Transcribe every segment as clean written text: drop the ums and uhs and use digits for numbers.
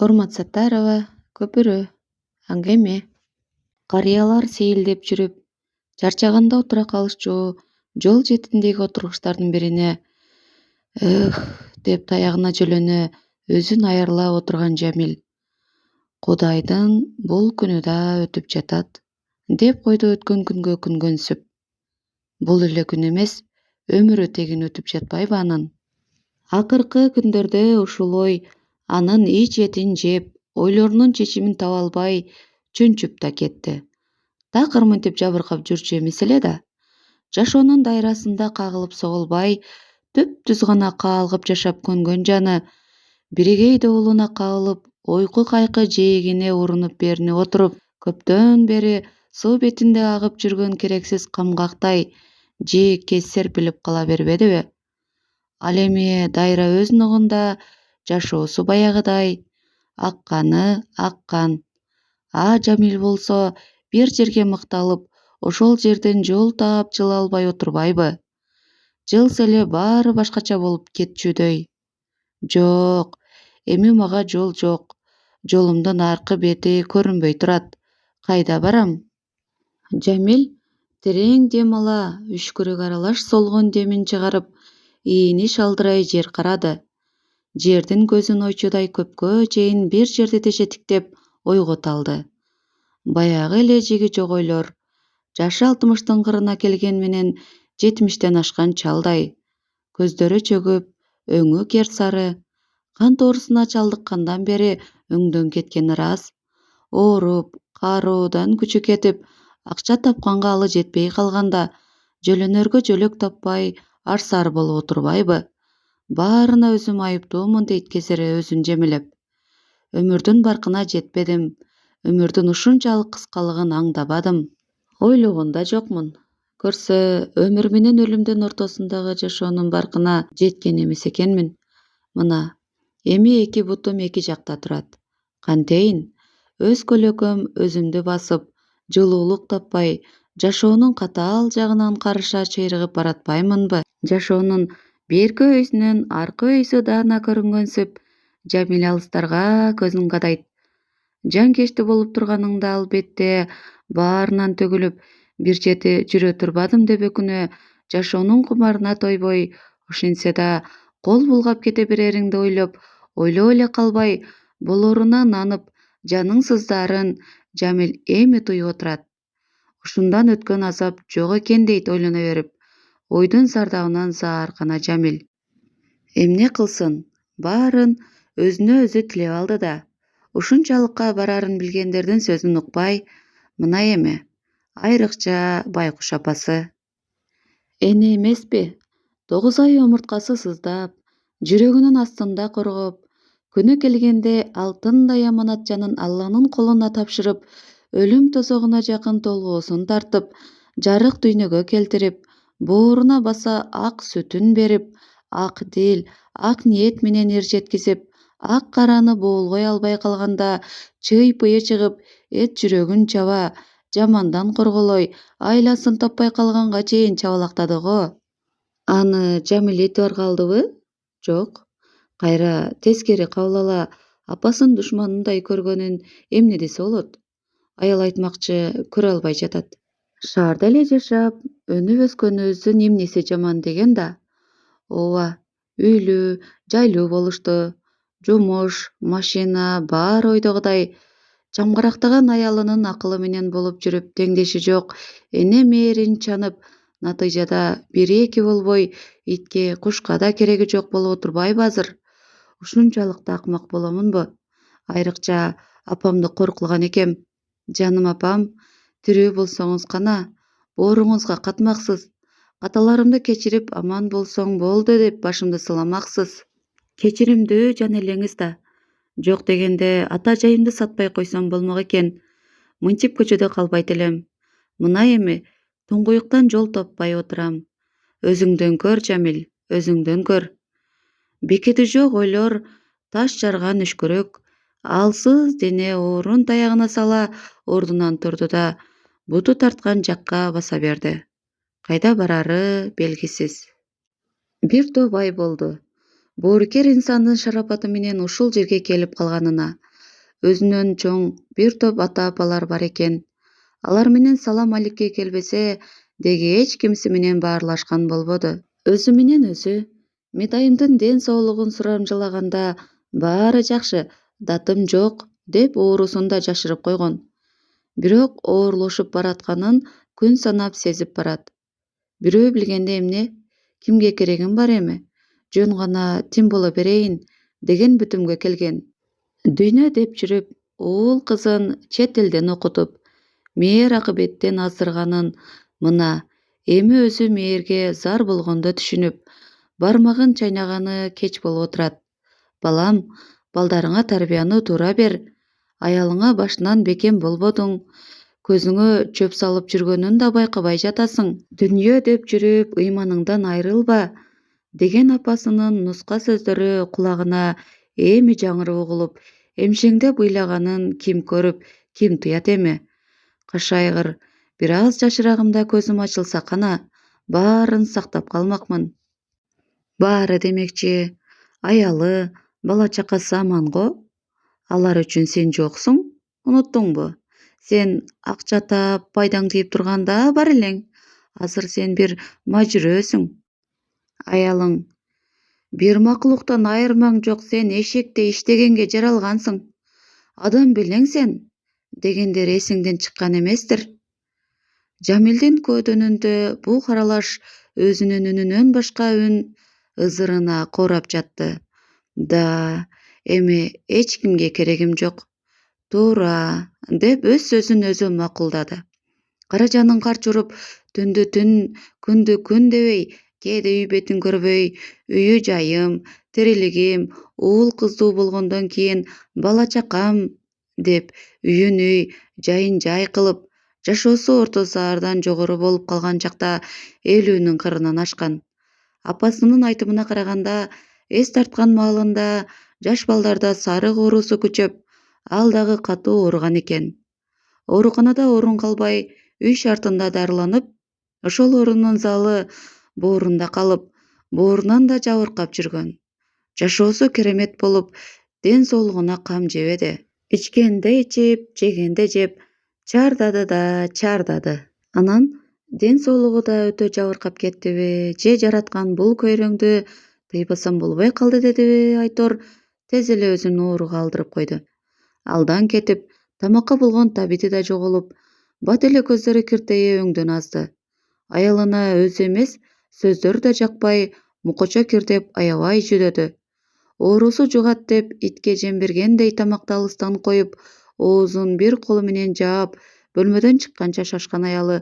Урмат Саттарова, көпүрө, аңгеме. Карыялар сейилдеп жүрүп, чарчаганда отура калышчу жол четиндеги отургучтардын бирине «Эх» деп таягына жөлөнө өзүн аярлап отурган Жамил «Кудайдын бул күнү да өтүп жатат» деп койду өткөн күнгө күнгөнсүп. Бул эле күн эмес, өмүрү тегин өтүп жатпайбы анын? Акыркы күндөрдө ушул ой анын ич этин жеп, ойлорунун чечимин таба албай чөнчүп да кетти. Такыр мынтип жабыркап жүрчү эмес эле да. Жашоонун дайрасында кагылып соголбай, түптүз гана каалгып жашап көнгөн жаны бирегей добулуна кабылып, уйку кайкы жээгине урунуп берине отуруп, көптөн бери суу бетинде агып жүргөн керексиз камгактай жээкке серпилип кала бербедиби? Ал эми дайра өз нугунда, жашоосу баягыдай, акканы аккан. Жамил болсо бир жерге мыкталып, ошол жерден жол таап жыла албай отурбайбы? Жылса эле баары башкача болуп кетчүдөй. Жок, эми мага жол жок. Жолумдун аркы бети көрүнбөй турат. Кайда барам? Жамил терең дем ала, үшкүрөк аралаш солгон демин чыгарып, ийини шалдырай жер карады. Жердин көзүн ойчудай көпкө чейин бир жерде жетиктеп ойго талды. Баягы эле жиги жок ойлор. Жашы 60-тын кырына келген менен 70-тен ашкан чалдай. Көздөрү чөгүп, өңү кер сары. Кан тоорусуна чалдыккандан бери өңдөн кеткени ырас. Ооруп, каароодан күчү кетип, акча тапканга алы жетпей калганда, жөлөнөргө жөлөк таппай, арсаар болуп отурбайбы? Баарына өзүм айыптуумун дейт кезере өзүн жемелеп. Өмүрдүн баркына жетпедим. Өмүрдүн ушунчалык кыскалыгын аңдабадым. Ойлогон да жокмун. Көрсө, өмүр менен өлүмдүн ортосундагы жашоонун баркына жеткен эмес экенмин. Мына, эми эки бутум эки жакта турат. Кантейин? Өз көлөкөм өзүмдү басып, жылуулук таппай, жашоонун катаал жагынан карыша чыйрыгып баратпаймынбы? Жашоонун берки өйсүнөн аркы өйсү даана көрүнгөнсүп, Жамил алыстарга көзүн кадайт. Жанкечти болуп турганыңда албетте баарынан төгүлүп, бир чети жүрө турбадым деп өкүнө, жашоонун кумарына тойбой, ошентсе да кол булгап кете берериңди ойлоп эле калбай, болоруна нанып, жаның сыздарын Жамил эми туюп отурат. Ушундан өткөн азап жок экен дейт ойлоно берип. Ойдун зардабынан зааркана Жамил. Эмне кылсын? Баарын өзүнө өзү тилеп алды да. Ушунчалыкка барарын билгендердин сөзүн укпай, мына эми, айрыкча Байкуш апасы. Эне эмеспи? 9 ай омурткасы сыздап, жүрөгүнүн астында коргоп, күнү келгенде алтындай аманат жанын Алланын колуна тапшырып, өлүм тозогуна жакын толгоосун тартып, жарык дүйнөгө келтирип, бооруна баса ак сүтүн берип, ак дил, ак ниет менен эржеткизип, ак караны боолгой албай калганда, чый-пыйы чыгып, эт жүрөгүн чаба, жамандан корголой, айласын таппай калганга чейин чабалактады го. Аны Жамил этип аргалдыбы? Жок. Кайра тескери кабыл ала, апасын душманындай көргөнүн эмне десе болот? Аял айтмакчы, көрө албай жатат. Шаарда эле жашап, өнүп өскөнүбүздүн эмнеси жаман деген да. Ооба, үйлүү, жайлуу болушту. Жумуш, машина баары ойдогудай. Чамгарактаган аялынын акылы менен болуп жүрүп теңдеши жок эне мээрин чанып, натыйжада бири-эки болбой, итке, кушка да кереги жок болуп отурбайбы азыр? Ушунчалык да акмак боломунбу? Айрыкча апамды кор кылган экем. Жаным апам, тирүү болсоңуз кана, бооруңузга катмаксыз, каталарымды кечирип аман болсоң болду деп башымды сыйламаксыз. Кечиримдүү жан элеңиз да. Жок дегенде ата жайымды сатпай койсом болмок экен. Мынтип көчөдө калбайт элем. Мына эми туңгуюктан жол таппай отурам. Өзүңдөн көр, Жамил, өзүңдөн көр. Бекети жок ойлор таш жарган үшкүрөк, алсыз дене оорун таягына сала ордунан турду да, буту тарткан жакка баса берди. Кайда барары белгисиз. Бир топ ай болду. Боорукер инсандын шарапаты менен ушул жерге келип калганына. өзүнөн чоң бир топ ата-апалар бар экен. Алар менен салам аликке келбесе деги эч кимси менен баарлашкан болбоду. Өзү менен өзү Медайымдын ден соолугун сурамжылаганда баары жакшы, датым жок деп оорусун да жашырып койгон. Бирок оорлошуп баратканын күн санап сезип барат. Бирөө билгенде эмне? Кимге керегим бар эми? Жөн гана тим боло берейин деген бүтүмгө келген. Дүйнө деп жүрүп, уул кызын чет элден окутуп, мээр акыбеттен аздырганын мына эми өзү мээрге зар болгондо түшүнүп, бармагын чайнаганы кеч болуп отурат. Балам, балдарыңа тарбияны туура бер. Аялыңа башынан бекем болбодуң. Көзүңө чөп салып жүргөнүн да байкабай жатасың. Дүйнө деп жүрүп ыйманыңдан айрылба деген апасынын нуска сөздөрү кулагына эми жаңырып угулуп, эмшеңдеп ыйлаганын ким көрүп, ким туят эми? Кыш айгыр, бир аз жашырагымда көзүм ачылса кана, баарын сактап калмакмын. Баары демекчи, аялы, бала чакасы аман го? Алар үчүн сен жоксуң, унуттуңбу? Сен акча таап, пайдаң тийип турганда бар элең. Азыр сен бир мажүрөөсүң. Аялың: бир макулуктан айырмаң жок, сен эшектей иштегенге жаралгансың. Адам белең сен, дегендер эсиңден чыккан эместир. Жамилдин көөдөнүндө бул каралаш өзүнүн үнүнөн башка үн ызырына коорап жатты. Да, эми эч кимге керегим жок. Туура, деп өз сөзүн өзү макулдады. Кара жанын карч уруп, түндү түн, күндү күн дебей, кээде үй бетин көрбөй, үйү жайым, тирилигим, уул кыздуу болгондон кийин бала чакам деп үйүн үй, жайын жай кылып, жашоосу орто саардан жогору болуп калган чакта 50-нын кырынан ашкан. Апасынын айтымына караганда, эс тарткан маалында жаш балдарда сарык оорусу күчөп, ал дагы катуу ооруган экен. Ооруканада орун калбай, үй шартында дарыланып, ошол оорунун залы боорунда калып, боорунан да жабыркап жүргөн. Жашоосу керемет болуп, ден соолугуна кам жебеди. Ичкенде ичип, жегенде жеп, чардады да чардады. Анан ден соолугу да өтө жабыркап кеттиби, же жараткан бул көйрөңдү тыйбасам болбой калды дедиби Айтор тез эле өзүн ооруга алдырып койду. Алдан кетип, тамакка болгон табити да жоголуп, бат эле көздөрү киртейип өңдөн азды. Аялына өзү эмес, сөздөр да жакпай, мукочо кирдеп аябай жүдөдү. Оорусу жугат деп итке жем бергендей тамакты алыстан коюп, оозун бир колу менен жаап, бөлмөдөн чыкканча шашкан аялы: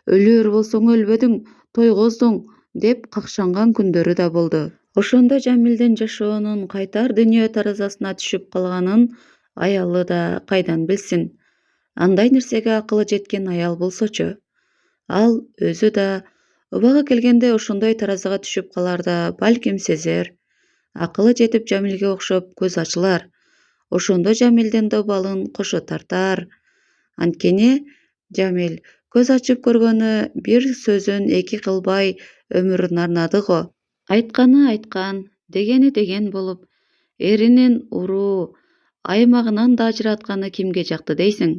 өлүөр болсоң өлбөдүң, тойгоздуң, деп какшанган күндөрү да болду. Ошондо Жамилдин жашоонун кайтар дүйнө таразасына түшүп калганын аялы да кайдан билсин. Андай нерсеге акылы жеткен аял болсочу. Ал өзү да убагы келгенде ошондой таразага түшүп каларда балким сезер. Акылы жетип Жамилге окшоп көз ачылар. Ошондо Жамилдин добалын кошо тартар. Анткени Жамил көз ачып көргөнү бир сөзүн эки кылбай өмүрүн арнады го. Айтканы айткан, дегени деген болуп, эринин уруу, аймагынан да ажыратканы кимге жакты дейсиң?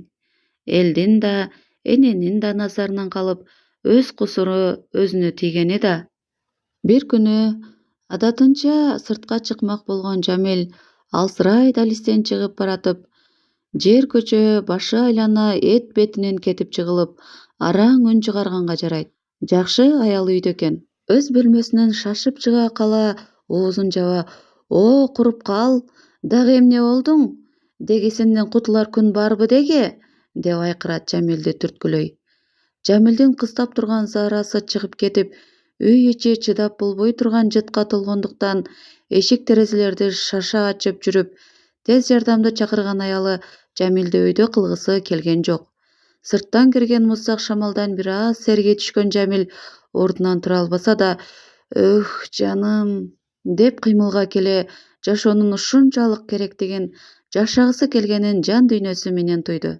Элдин да, эненин да назарынан калып, өз кусуру өзүнө тийгени да. Бир күнү адатынча сыртка чыкмак болгон Жамил алсырай далистен чыгып баратып, жер көчө башы айлана эт бетинен кетип жыгылып, араң үн чыгарганга жарайт. Жакшы аял үйдө экен. Өз бөлмөсүнөн шашып чыга кала оозун жаба: "О, куруп кал, дагы эмне болдуң? Деги сенден кутулар күн барбы деге?" деп айкырат Жамилди түрткүлөй. Жамилдин кыстап турган заарасы чыгып кетип, үй ичи чыдап болбой турган жытка толгондуктан эшик терезелерди шаша ачып жүрүп, тез жардамды чакырган аялы Жамилди өйдө кылгысы келген жок. Сырттан кирген муздак шамалдан бир аз серги түшкөн Жамил ордунан тура албаса да, "Өх, жаным", деп кыймылга келе, жашоонун ушунчалык керектигин, жашагысы келгенин жан дүйнөсү менен туйду.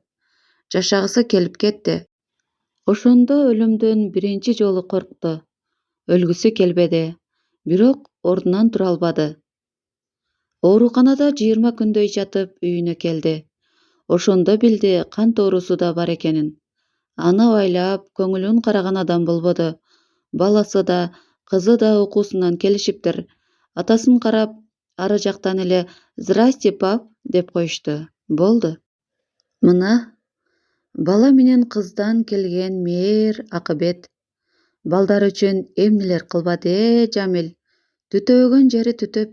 Жашагысы келип кетти. Ошондо өлүмдөн биринчи жолу коркту. Өлгүсү келбеди, бирок ордунан тура албады. Ооруканада 20 күндөй жатып үйүнө келди. Ошондо билди кант оорусу да бар экенин. Аны абайлап көңүлүн караган адам болбоду. Баласы да, кызы да окуусунан келишиптир. Атасын карап, ары жактан эле «Здрасте, пап» деп коюшту. Болду. Мына бала менен кыздан келген мээр акыбет. Балдар үчүн эмнелер кылбады Жамил. Түтөөгөн жери түтөп,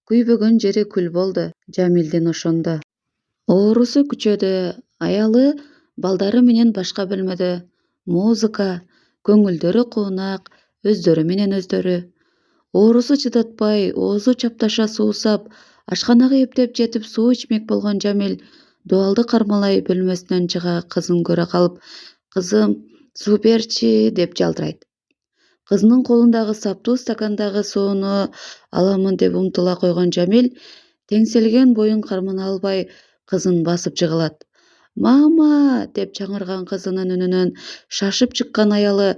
күйбөгөн жери күл болду Жамилдин ошондо. Оорусу күчөдү, аялы балдары менен башка бөлмөдө. Музыка, көңүлдөрү куунак, өздөрү менен өздөрү. Оорусу чыдатпай, оозу чапташа суусап, ашканага эптеп жетип суу ичмек болгон Жамил дуалды кармалай бөлмөсүнөн чыга кызын көрө калып, «Кызым, суу берчи» деп жалдырайт. Кызынын колундагы саптуу стакандагы сууну аламын деп умтула койгон Жамил теңселген боюн кармана албай кызын басып жыгылат. «Мама!» деп чаңырган кызынын үнүнөн шашып чыккан аялы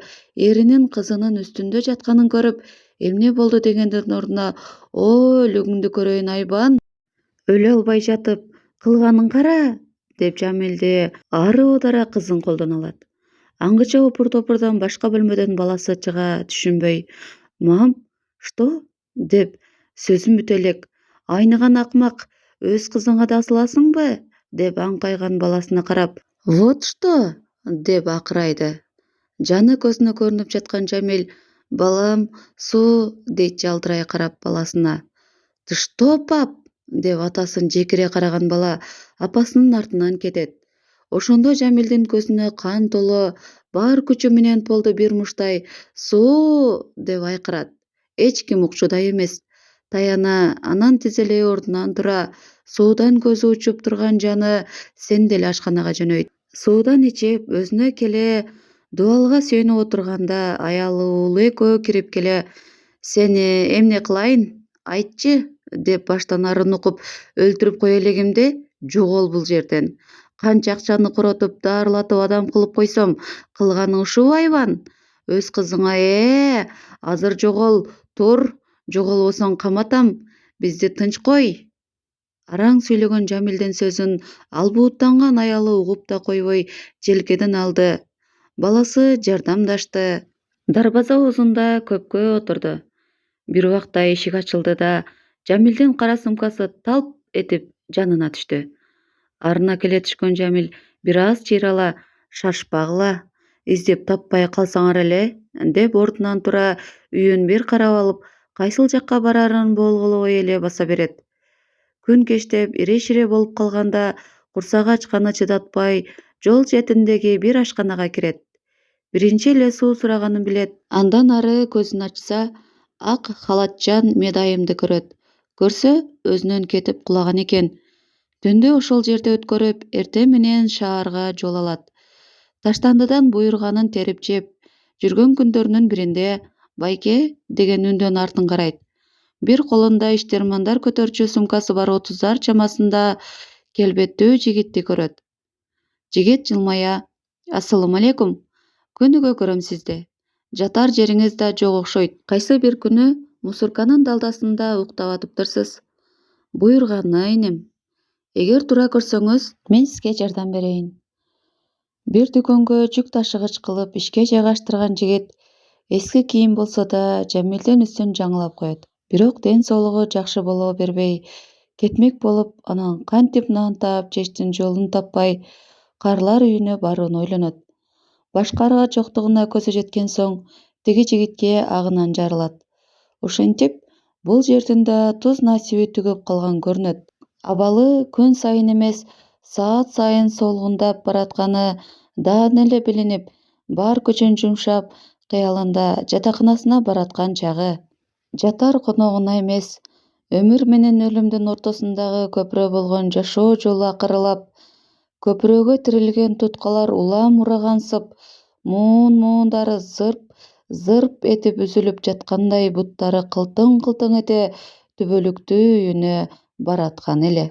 эринин кызынын үстүндө жатканын көрүп, эмне болду дегендин ордуна «О, өлүгүңдү көрөйүн айбан! Өлө албай жатып, кылганын кара!» деп Жамилди ары оодара кызын колдон алат. Аңгыча опур-топурдан башка бөлмөдөн баласы чыга түшүнбөй «Мам, что?» деп сөзүн бүтө элек «Айныган акмак, өз кызыңа да асыласыңбы?» деп аңкайган баласына карап «Вот что?» деп акырайды. Жаны көзүнө көрүнүп жаткан Жамил «Балам, суу» дейт жалдырай карап баласына. «Ты что, пап?» деп атасын жекире караган бала апасынын артынан кетет. Ошондо Жамилдин көзүнө кан толо бар күчү менен полду бир муштай «Суу!» деп айкырат. Эч ким укчудай эмес. Таяна, анан тизелей ордунан тура, суудан көзү учуп турган жаны сенде эле ашканага жөнөйт. Суудан ичип, өзүнө келе дуалга сүйөнүп отурганда аялы уулу экөө кирип келе «Сени эмне кылайын? Айтчы?» деп баштан арын окуп өлтүрүп кое элегимди? Жогол бул жерден. Канча акчаны коротуп, дарылатып адам кылып койсом, кылганың ушубу айбан? Өз кызыңа азыр жогол, тур, жоголбосоң каматам, бизди тынч кой. Араң сүйлөгөн Жамилдин сөзүн албууттанган аялы угуп да койбой желкеден алды. Баласы жардамдашты. Дарбаза оозунда көпкө отурду. Бир убакта эшик ачылды да Жамилдин кара сумкасы талп этип жанына түштү. Арына келе түшкөн Жамил бир аз чыйрала «Шашпагыла, издеп таппай калсаңар эле» деп ордунан тура үйүн бир карап алып, кайсыл жакка барарын болголобой эле баса берет. Күн кештеп ире-шире болуп калганда курсагы ачканы чыдатпай жол четиндеги бир ашканага кирет. Биринчи эле суу сураганын билет. Андан ары көзүн ачса, ак халатчан медайымды көрөт. Көрсө, өзүнөн кетип кулаган экен. Түндү ошол жерде өткөрүп, эртең менен шаарга жол алат. Таштандыдан буйруганын терип жеп, жүргөн күндөрүнүн биринде «Байке» деген үндөн артын карайт. Бир колунда иштермандар көтөрчү сумкасы бар 30 чамасында келбеттүү жигитти көрөт. Жигит жылмая «Ассалам алейкум. Күнүгө көрөм сизди. Жатар жериңиз да жок окшойт. Кайсы бир күнү мусорканын далдасында уктап атыптырсыз. Буйруганы инем. Эгер туура көрсөңүз, мен сизге жардам берейин». Бир дүкөнгө жүк ташыгыч кылып ишке жайгаштырган жигит эски кийим болсо да Жамилдин үстүн жаңылап коет. Бирок ден соолугу жакшы боло бербей кетмек болуп, анан кантип нан таап жештин жолун таппай карлар үйүнө барууну ойлонот. Башка арга жоктугуна көзү жеткен соң, тиги жигитке агынан жарылат. Ошентип, бул жердин да туз насиби түгөп калган көрүнөт. Абалы күн сайын эмес, саат сайын солгундап баратканы даана эле билинип, бар күчүн жумшап, кыялында жатаканасына бараткан чагы. Жатар коногуна эмес, өмүр менен өлүмдүн ортосундагы көпүрө болгон жашоо жолу акырылап, көпүрөгө тирелген туткалар улам урагансып, муундары зырп этип үзүлүп жаткандай, буттары кылтың-кылтың эте түбөлүктүү үйүнө бараткан эле.